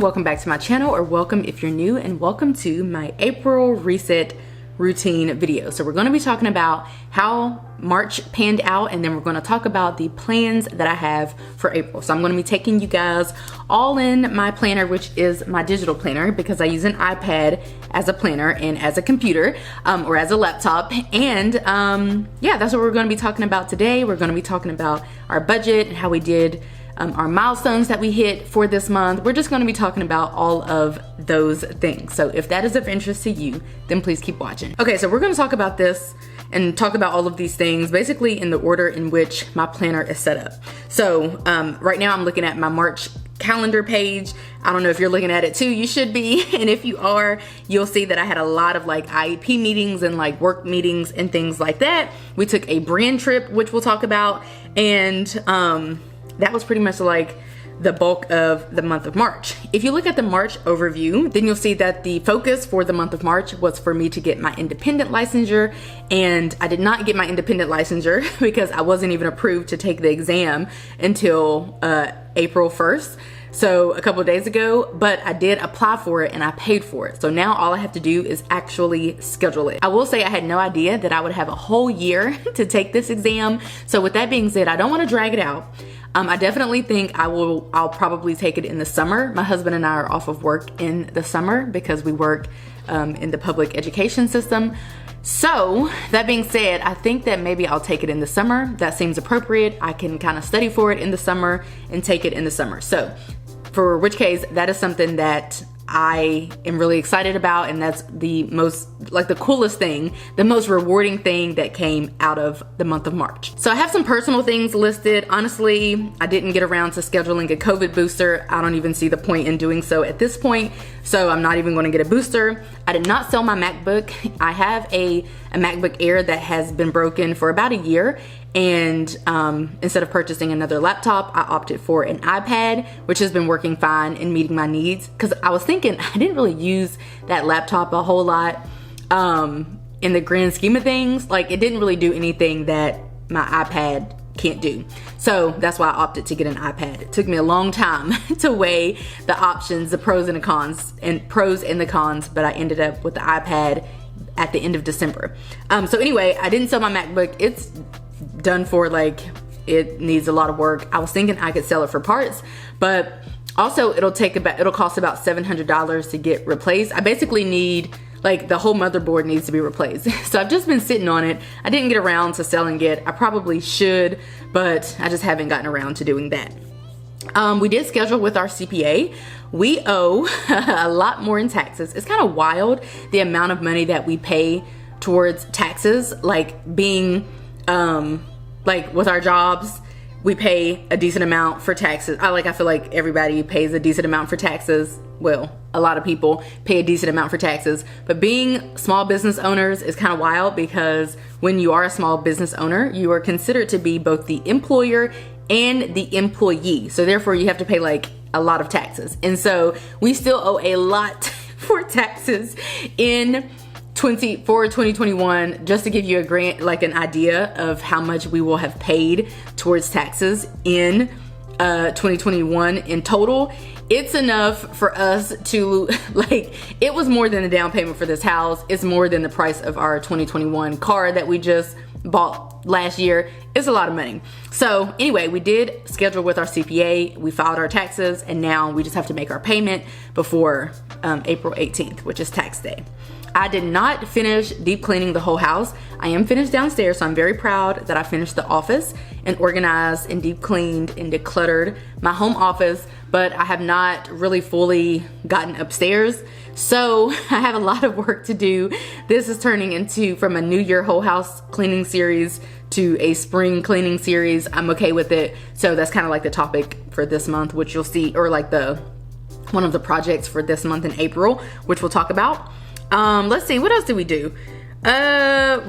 welcome back to my channel, or welcome if you're new, and welcome to my April reset routine video. So we're going to be talking about how March panned out, and then we're going to talk about the plans that I have for April. So I'm going to be taking you guys all in my planner, which is my digital planner, because I use an iPad as a planner and as a computer or as a laptop. And yeah, that's what we're going to be talking about today. We're going to be talking about our budget and how we did our milestones that we hit for this month. We're just going to be talking about all of those things. So if that is of interest to you, then please keep watching. Okay, so we're going to talk about this and talk about all of these things basically in the order in which my planner is set up. So right now I'm looking at my March calendar page. I don't know if you're looking at it too, you should be. And if you are, you'll see that I had a lot of like IEP meetings and like work meetings and things like that. We took a brand trip, which we'll talk about. And that was pretty much like the bulk of the month of March. If you look at the March overview, then you'll see that the focus for the month of March was for me to get my independent licensure, and I did not get my independent licensure because I wasn't even approved to take the exam until April 1st. So a couple of days ago, but I did apply for it and I paid for it. So now all I have to do is actually schedule it. I will say I had no idea that I would have a whole year to take this exam. So with that being said, I don't want to drag it out. I definitely think I'll probably take it in the summer. My husband and I are off of work in the summer because we work in the public education system. So that being said, I think that maybe I'll take it in the summer. That seems appropriate. I can kind of study for it in the summer and take it in the summer. So for which case, that is something that I am really excited about, and that's the most, like the coolest thing, the most rewarding thing that came out of the month of March. So I have some personal things listed. Honestly, I didn't get around to scheduling a COVID booster. I don't even see the point in doing so at this point. So I'm not even going to get a booster. I did not sell my MacBook. I have a MacBook Air that has been broken for about a year. And instead of purchasing another laptop, I opted for an iPad, which has been working fine and meeting my needs. Because I was thinking I didn't really use that laptop a whole lot in the grand scheme of things. Like, it didn't really do anything that my iPad can't do. So that's why I opted to get an iPad. It took me a long time to weigh the options, the pros and the cons, but I ended up with the iPad at the end of December. So anyway, I didn't sell my MacBook. It's done for, like, it needs a lot of work. I was thinking I could sell it for parts, but also it'll cost about $700 to get replaced. I basically need, like, the whole motherboard needs to be replaced. So I've just been sitting on it. I didn't get around to selling it. I probably should, but I just haven't gotten around to doing that. We did schedule with our CPA. We owe a lot more in taxes. It's kind of wild the amount of money that we pay towards taxes, like being like with our jobs, we pay a decent amount for taxes. I feel like everybody pays a decent amount for taxes. Well, a lot of people pay a decent amount for taxes, but being small business owners is kind of wild, because when you are a small business owner, you are considered to be both the employer and the employee. So therefore you have to pay like a lot of taxes. And so we still owe a lot for taxes in 2021, just to give you an idea of how much we will have paid towards taxes in 2021 in total. It's enough for us to, like, it was more than the down payment for this house. It's more than the price of our 2021 car that we just bought last year. It's a lot of money. So anyway, we did schedule with our CPA, we filed our taxes, and now we just have to make our payment before April 18th, which is tax day. I did not finish deep cleaning the whole house. I am finished downstairs, so I'm very proud that I finished the office and organized and deep cleaned and decluttered my home office, but I have not really fully gotten upstairs. So I have a lot of work to do. This is turning into from a New Year whole house cleaning series to a spring cleaning series. I'm okay with it. So that's kind of like the topic for this month, which you'll see, or like one of the projects for this month in April, which we'll talk about. Let's see, what else did we do? I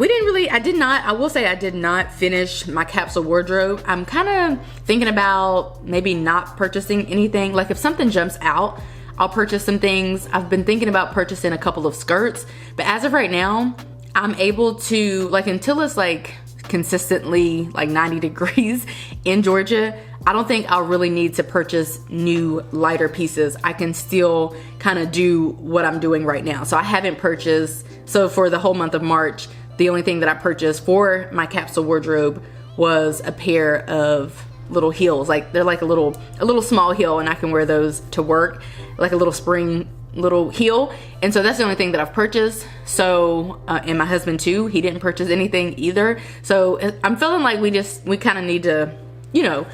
will say I did not finish my capsule wardrobe. I'm kind of thinking about maybe not purchasing anything. Like, if something jumps out, I'll purchase some things. I've been thinking about purchasing a couple of skirts, but as of right now, I'm able to, like, until it's like consistently like 90 degrees in Georgia, I don't think I'll really need to purchase new lighter pieces. I can still kind of do what I'm doing right now. So I haven't purchased, so for the whole month of March, the only thing that I purchased for my capsule wardrobe was a pair of little heels. Like they're like a little small heel, and I can wear those to work, like a little spring little heel. And so that's the only thing that I've purchased. So and my husband too, he didn't purchase anything either. So I'm feeling like we kind of need to, you know,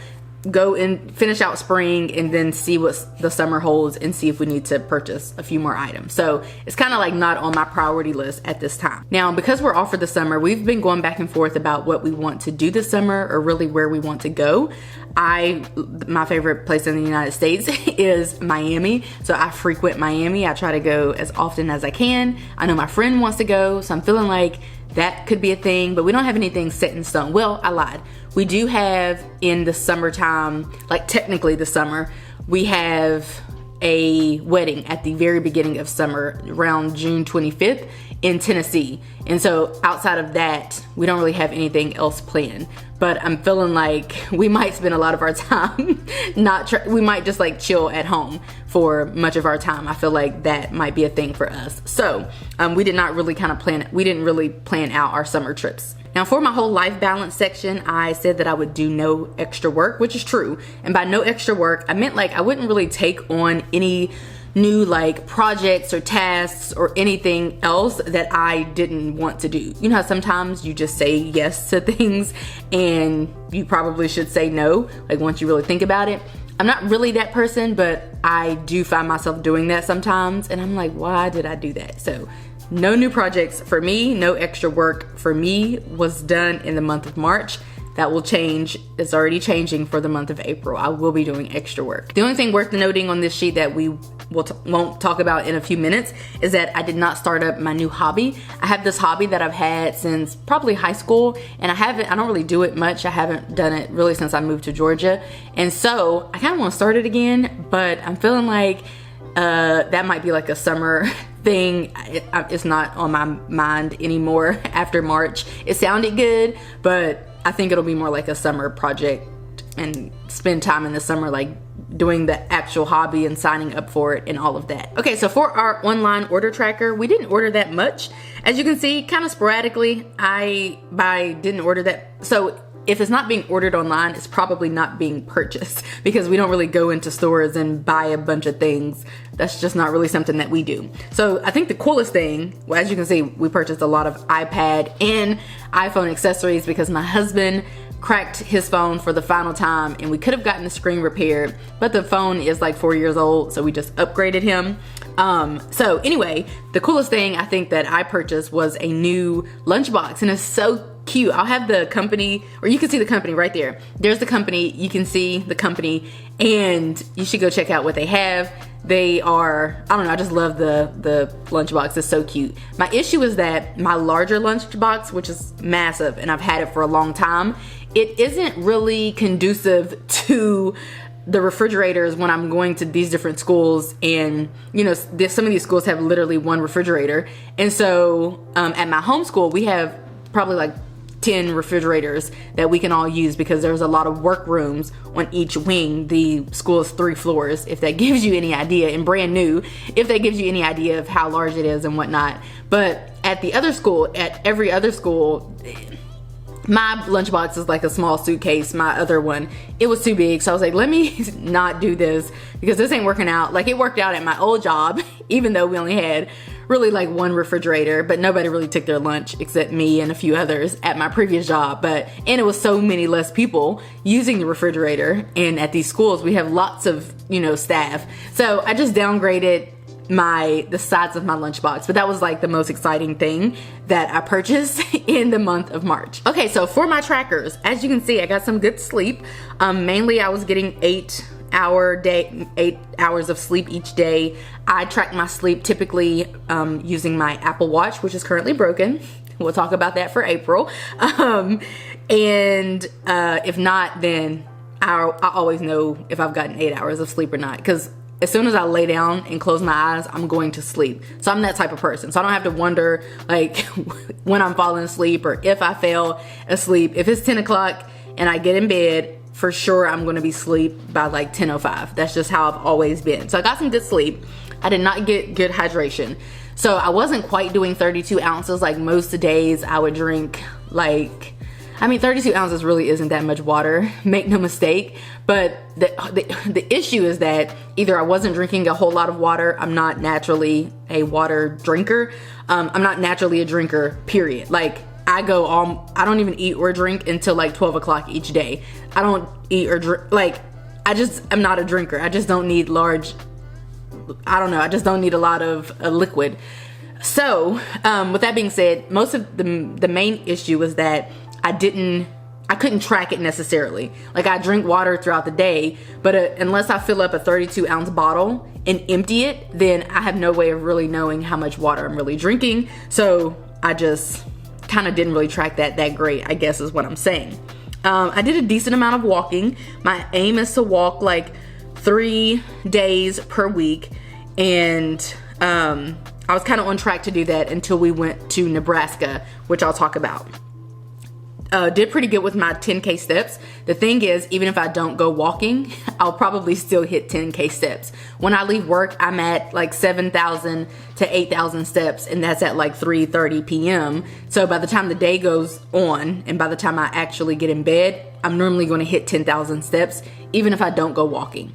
go and finish out spring and then see what the summer holds and see if we need to purchase a few more items. So it's kind of like not on my priority list at this time. Now, because we're off for the summer, we've been going back and forth about what we want to do this summer, or really where we want to go. My favorite place in the United States is Miami. So I frequent Miami. I try to go as often as I can. I know my friend wants to go, so I'm feeling like that could be a thing, but we don't have anything set in stone. Well, I lied. We do have in the summertime, like technically the summer, we have a wedding at the very beginning of summer around June 25th in Tennessee. And so outside of that, we don't really have anything else planned. But I'm feeling like we might spend a lot of our time we might just like chill at home for much of our time. I feel like that might be a thing for us. So we didn't really plan out our summer trips. Now for my whole life balance section, I said that I would do no extra work, which is true. And by no extra work, I meant like I wouldn't really take on any new like projects or tasks or anything else that I didn't want to do. You know how sometimes you just say yes to things and you probably should say no, like once you really think about it. I'm not really that person, but I do find myself doing that sometimes, and I'm like, why did I do that? So no new projects for me, no extra work for me was done in the month of March. That will change. It's already changing for the month of April. I will be doing extra work. The only thing worth noting on this sheet that we won't talk about in a few minutes is that I did not start up my new hobby. I have this hobby that I've had since probably high school, and I don't really do it much. I haven't done it really since I moved to Georgia. And so I kind of want to start it again, but I'm feeling like that might be like a summer thing. It's not on my mind anymore after March. It sounded good, but I think it'll be more like a summer project and spend time in the summer like doing the actual hobby and signing up for it and all of that. Okay, so for our online order tracker, we didn't order that much. As you can see, kind of sporadically, I didn't order that. So if it's not being ordered online, it's probably not being purchased because we don't really go into stores and buy a bunch of things. That's just not really something that we do. So I think the coolest thing, well, as you can see, we purchased a lot of iPad and iPhone accessories because my husband cracked his phone for the final time, and we could have gotten the screen repaired, but the phone is like 4 years old, so we just upgraded him. So anyway, the coolest thing I think that I purchased was a new lunchbox, and it's so cute. I'll have the company, or you can see the company right there. There's the company. You can see the company, and you should go check out what they have. They are, I don't know, I just love the lunchbox. It's so cute. My issue is that my larger lunchbox, which is massive, and I've had it for a long time, it isn't really conducive to the refrigerators when I'm going to these different schools. And you know, some of these schools have literally one refrigerator. And so at my home school, we have probably like 10 refrigerators that we can all use because there's a lot of work rooms on each wing. The school is 3 floors, if that gives you any idea, and brand new, if that gives you any idea of how large it is and whatnot. But at the other school, at every other school, my lunchbox is like a small suitcase. My other one, it was too big. So I was like, let me not do this because this ain't working out. Like it worked out at my old job, even though we only had really like one refrigerator, but nobody really took their lunch except me and a few others at my previous job. And it was so many less people using the refrigerator. And at these schools, we have lots of, you know, staff. So I just downgraded the size of my lunchbox, but that was like the most exciting thing that I purchased in the month of March. Okay, so for my trackers, as you can see, I got some good sleep. Mainly I was getting 8 hours of sleep each day. I track my sleep typically using my Apple Watch, which is currently broken. We'll talk about that for April. If not, then I always know if I've gotten 8 hours of sleep or not, because as soon as I lay down and close my eyes, I'm going to sleep. So I'm that type of person. So I don't have to wonder like when I'm falling asleep or if I fell asleep. If it's 10 o'clock and I get in bed for sure I'm gonna be asleep by like 10:05. That's just how I've always been. So I got some good sleep. I did not get good hydration. So I wasn't quite doing 32 ounces like most days. I would drink like, I mean, 32 ounces really isn't that much water, make no mistake. But the issue is that either I wasn't drinking a whole lot of water, I'm not naturally a water drinker. I'm not naturally a drinker, period. Like I don't even eat or drink until like 12 o'clock each day. I don't eat or drink, like I'm not a drinker. I just don't need I just don't need a lot of liquid. So with that being said, most of the main issue was that I couldn't track it necessarily. Like I drink water throughout the day, but unless I fill up a 32 ounce bottle and empty it, then I have no way of really knowing how much water I'm really drinking. So I just kind of didn't really track that great, I guess is what I'm saying. I did a decent amount of walking. My aim is to walk like 3 days per week, and I was kind of on track to do that until we went to Nebraska, which I'll talk about. Did pretty good with my 10K steps. The thing is, even if I don't go walking, I'll probably still hit 10K steps. When I leave work, I'm at like 7,000 to 8,000 steps, and that's at like 3:30 p.m. So by the time the day goes on, and by the time I actually get in bed, I'm normally going to hit 10,000 steps, even if I don't go walking.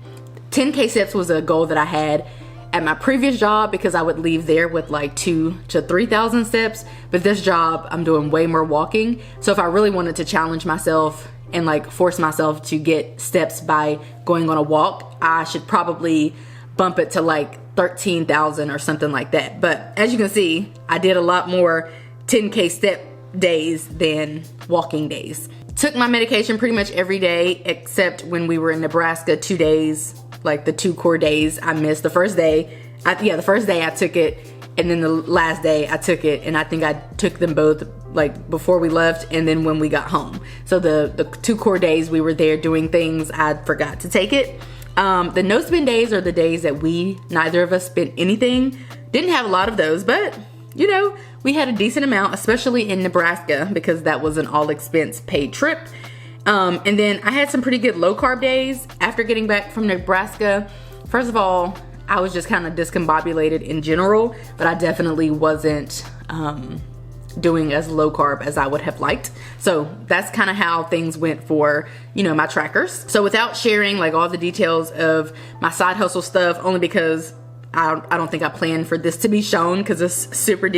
10K steps was a goal that I had at my previous job because I would leave there with like 2,000 to 3,000 steps. But this job, I'm doing way more walking. So if I really wanted to challenge myself and like force myself to get steps by going on a walk, I should probably bump it to like 13,000 or something like that. But as you can see, I did a lot more 10K step days than walking days. Took my medication pretty much every day except when we were in Nebraska 2 days. Like the 2 core days I missed. The first day I took it, and then the last day I took it, and I think I took them both like before we left and then when we got home. So the 2 core days we were there doing things, I forgot to take it. The no spend days are the days that neither of us spent anything. Didn't have a lot of those, but you know, we had a decent amount, especially in Nebraska because that was an all expense paid trip. And then I had some pretty good low carb days after getting back from Nebraska. First of all, I was just kind of discombobulated in general, but I definitely wasn't doing as low carb as I would have liked. So that's kind of how things went for, you know, my trackers. So without sharing like all the details of my side hustle stuff, only because I don't think I planned for this to be shown because it's super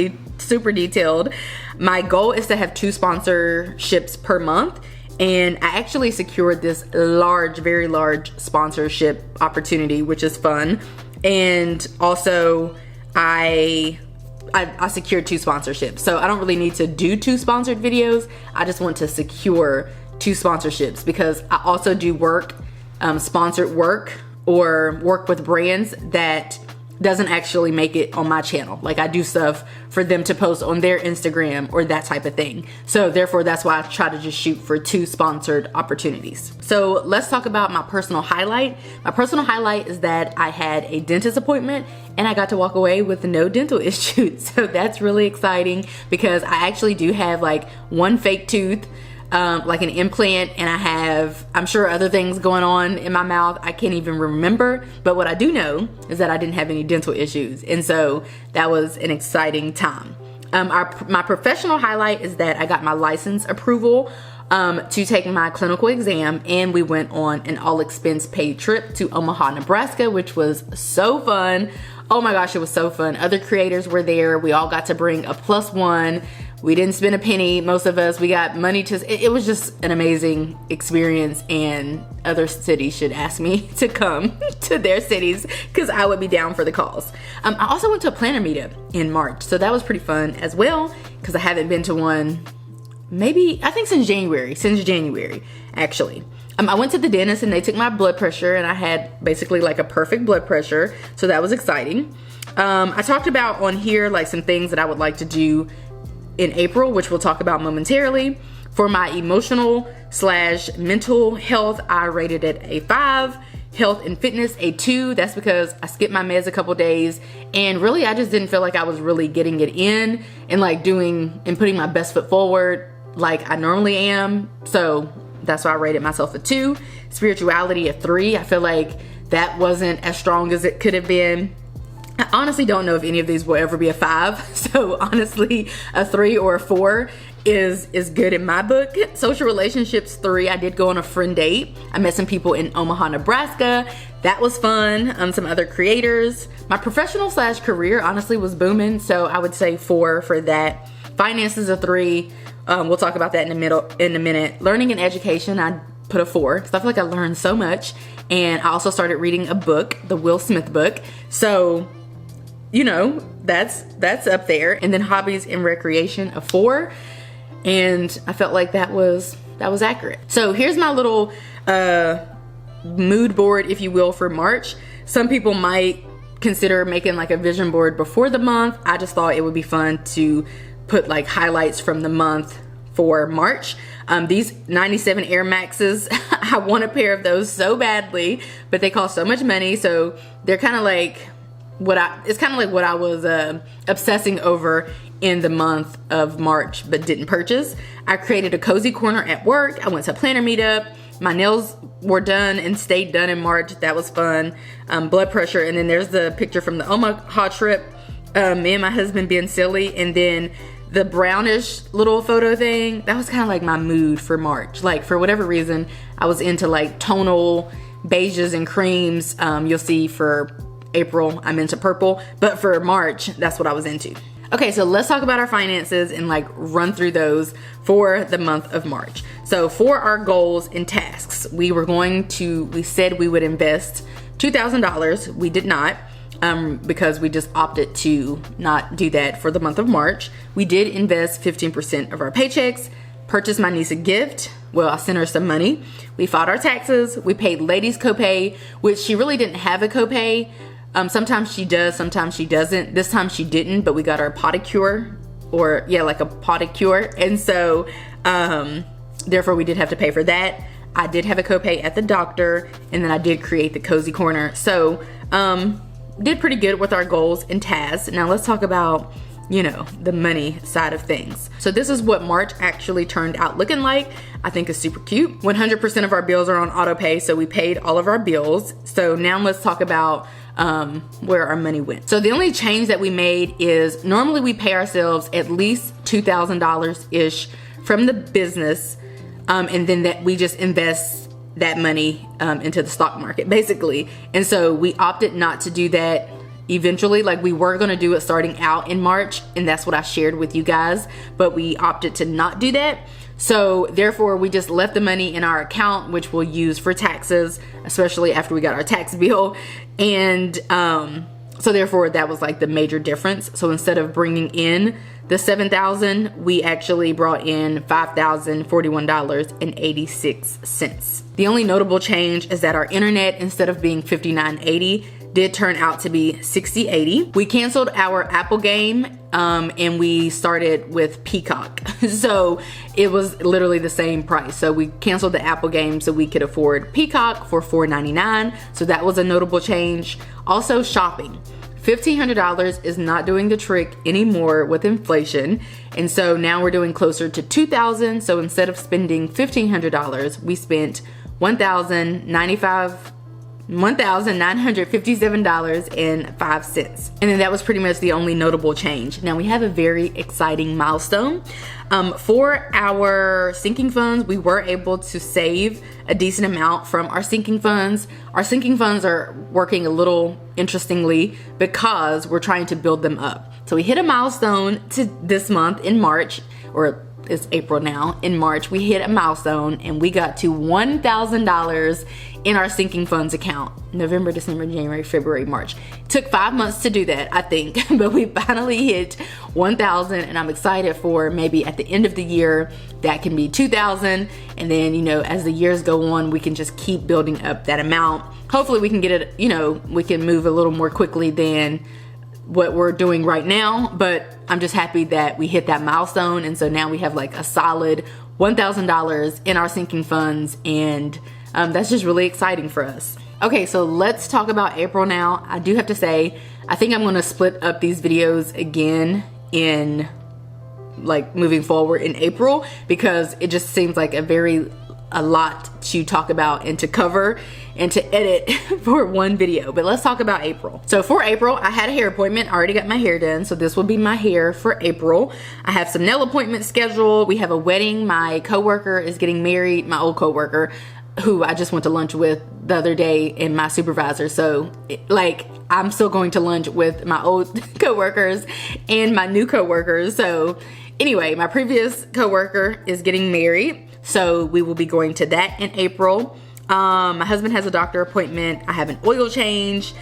detailed. My goal is to have 2 sponsorships per month. And I actually secured this very large sponsorship opportunity, which is fun. And also I secured 2 sponsorships. So I don't really need to do 2 sponsored videos. I just want to secure 2 sponsorships because I also do sponsored work or work with brands that doesn't actually make it on my channel. Like I do stuff for them to post on their Instagram or that type of thing. So therefore that's why I try to just shoot for 2 sponsored opportunities. So let's talk about my personal highlight. My personal highlight is that I had a dentist appointment and I got to walk away with no dental issues. So that's really exciting because I actually do have like 1 fake tooth, like an implant, and I have, I'm sure, other things going on in my mouth I can't even remember, but what I do know is that I didn't have any dental issues, and so that was an exciting time. My professional highlight is that I got my license approval to take my clinical exam, and we went on an all expense paid trip to Omaha, Nebraska, which was so fun. Oh my gosh, it was so fun. Other creators were there. We all got to bring a +1. We didn't spend a penny, most of us. We got money it was just an amazing experience, and other cities should ask me to come to their cities because I would be down for the cause. I also went to a planner meetup in March, so that was pretty fun as well because I haven't been to one I think since January actually. I went to the dentist and they took my blood pressure, and I had basically like a perfect blood pressure, so that was exciting. I talked about on here like some things that I would like to do in April, which we'll talk about momentarily. For my emotional/mental health, I rated it a 5. Health and fitness, a 2. That's because I skipped my meds a couple days, and really I just didn't feel like I was really getting it in and like doing and putting my best foot forward like I normally am. So That's why I rated myself a 2. Spirituality a 3. I feel like that wasn't as strong as it could have been. I honestly don't know if any of these will ever be a 5. So honestly, a 3 or a 4 is good in my book. Social relationships 3. I did go on a friend date. I met some people in Omaha, Nebraska. That was fun. Some other creators. My professional / career honestly was booming, so I would say 4 for that. Finances a 3. We'll talk about that in a minute. Learning and education, I put a 4 because I feel like I learned so much. And I also started reading a book, the Will Smith book. So, you know, that's up there. And then hobbies and recreation a 4. And I felt like that was accurate. So here's my little mood board, if you will, for March. Some people might consider making like a vision board before the month. I just thought it would be fun to put like highlights from the month for March. These 97 Air Maxes, I want a pair of those so badly, but they cost so much money. So they're kind of like what I was obsessing over in the month of March, but didn't purchase. I created a cozy corner at work. I went to a planner meetup. My nails were done and stayed done in March. That was fun. Blood pressure. And then there's the picture from the Omaha trip. Me and my husband being silly. And then the brownish little photo thing, that was kind of like my mood for March. Like for whatever reason, I was into like tonal beiges and creams. You'll see for April, I'm into purple, but for March, that's what I was into. Okay, so let's talk about our finances and like run through those for the month of March. So for our goals and tasks, we said we would invest $2,000. We did not. Because we just opted to not do that for the month of March. We did invest 15% of our paychecks, purchased my niece a gift. Well, I sent her some money. We filed our taxes. We paid ladies copay, which she really didn't have a copay. Sometimes she does, sometimes she doesn't. This time she didn't, but we got our pedicure, like a pedicure. And so, therefore we did have to pay for that. I did have a copay at the doctor, and then I did create the cozy corner. So, did pretty good with our goals and tasks. Now let's talk about, the money side of things. So this is what March actually turned out looking like. I think it's super cute. 100% of our bills are on auto pay, so we paid all of our bills. So now let's talk about where our money went. So the only change that we made is normally we pay ourselves at least $2,000-ish from the business, and then that we just invest that money into the stock market basically. And so we opted not to do that eventually. Like we were going to do it starting out in March, and that's what I shared with you guys, but we opted to not do that. So therefore we just left the money in our account, which we'll use for taxes, especially after we got our tax bill. And so therefore that was like the major difference. So instead of bringing in the $7,000, we actually brought in $5,041.86. The only notable change is that our internet, instead of being $59.80, did turn out to be $60.80. We canceled our Apple game, and we started with Peacock. So it was literally the same price. So we canceled the Apple game so we could afford Peacock for $4.99. So that was a notable change. Also shopping. $1,500 is not doing the trick anymore with inflation. And so now we're doing closer to $2,000. So instead of spending $1,500, we spent $1,957.05. And then that was pretty much the only notable change. Now we have a very exciting milestone. For our sinking funds, we were able to save a decent amount from our sinking funds. Our sinking funds are working a little interestingly because we're trying to build them up. So we hit a milestone this month in March, or it's April now. In March, we hit a milestone and we got to $1,000 in our sinking funds account. November, December, January, February, March. It took 5 months to do that, I think, but we finally hit 1,000, and I'm excited for maybe at the end of the year that can be 2,000, and then as the years go on, we can just keep building up that amount. Hopefully we can get it, we can move a little more quickly than what we're doing right now, but I'm just happy that we hit that milestone, and so now we have like a solid $1,000 in our sinking funds, and that's just really exciting for us. Okay, so let's talk about April now. I do have to say, I think I'm gonna split up these videos again in like moving forward in April, because it just seems like a very a lot to talk about and to cover and to edit for one video. But let's talk about April. So for April, I had a hair appointment. I already got my hair done, so this will be my hair for April. I have some nail appointments scheduled. We have a wedding. My coworker is getting married, my old coworker, who I just went to lunch with the other day, and my supervisor. So like, I'm still going to lunch with my old coworkers and my new coworkers. So anyway, my previous coworker is getting married, so we will be going to that in April. My husband has a doctor appointment. I have an oil change,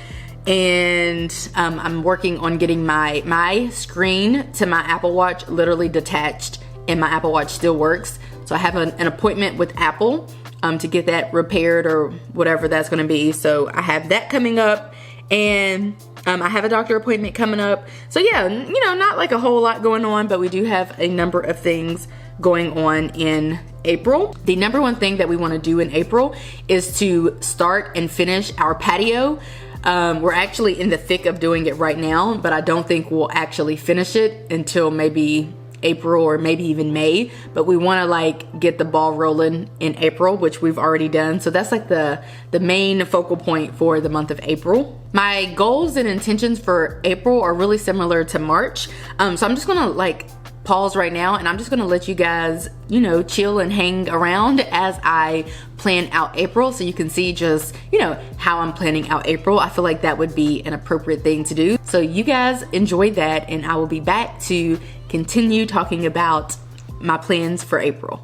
and I'm working on getting my screen to my Apple Watch literally detached, and my Apple Watch still works. So I have an appointment with Apple to get that repaired or whatever that's going to be. So I have that coming up, and I have a doctor appointment coming up. So yeah, you know, not like a whole lot going on, but we do have a number of things going on in April. The number one thing that we want to do in April is to start and finish our patio. We're actually in the thick of doing it right now, but I don't think we'll actually finish it until maybe April or maybe even May. But we want to like get the ball rolling in April, which we've already done. So that's like the main focal point for the month of April. My goals and intentions for April are really similar to March. So I'm just gonna like pause right now, and I'm just gonna let you guys, you know, chill and hang around as I plan out April, so you can see just, you know, how I'm planning out April. I feel like that would be an appropriate thing to do. So you guys enjoy that, and I will be back to continue talking about my plans for April.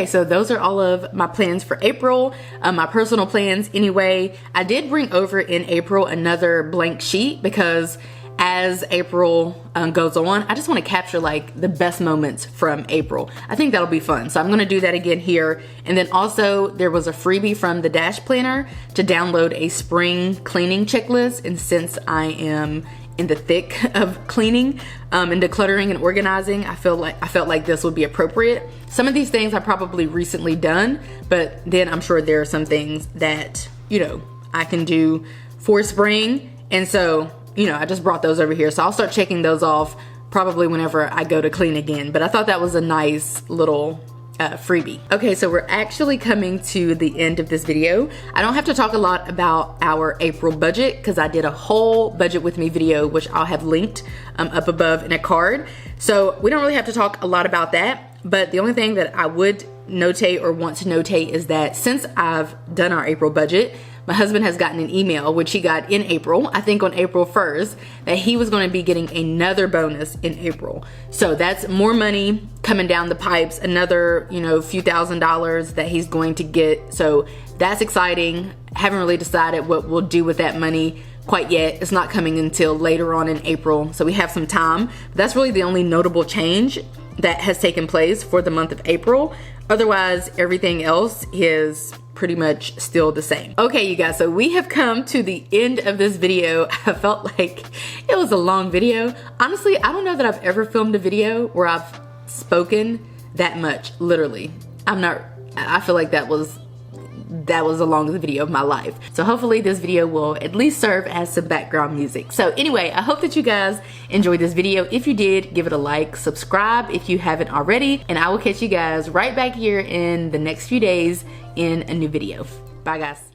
so those are all of my plans for April, my personal plans anyway. I did bring over in April another blank sheet because as April goes on, I just want to capture like the best moments from April. I think that'll be fun. So I'm going to do that again here. And then also there was a freebie from the Dash Planner to download a spring cleaning checklist. And since I am in the thick of cleaning and decluttering and organizing, I felt like this would be appropriate. Some of these things I've probably recently done, but then I'm sure there are some things that, you know, I can do for spring. And so, you know, I just brought those over here. So I'll start checking those off probably whenever I go to clean again. But I thought that was a nice little freebie. Okay, so we're actually coming to the end of this video. I don't have to talk a lot about our April budget because I did a whole budget with me video, which I'll have linked up above in a card. So we don't really have to talk a lot about that. But the only thing that I would notate or want to notate is that since I've done our April budget, my husband has gotten an email, which he got in April, I think on April 1st, that he was going to be getting another bonus in April. So that's more money coming down the pipes, another, you know, few $1,000s that he's going to get. So that's exciting. Haven't really decided what we'll do with that money quite yet. It's not coming until later on in April, so we have some time. But that's really the only notable change that has taken place for the month of April. Otherwise, everything else is pretty much still the same. Okay, you guys, so we have come to the end of this video. I felt like it was a long video. Honestly, I don't know that I've ever filmed a video where I've spoken that much, literally. I feel like that was the longest video of my life. So hopefully this video will at least serve as some background music. So anyway, I hope that you guys enjoyed this video. If you did, give it a like, subscribe if you haven't already, and I will catch you guys right back here in the next few days in a new video. Bye guys.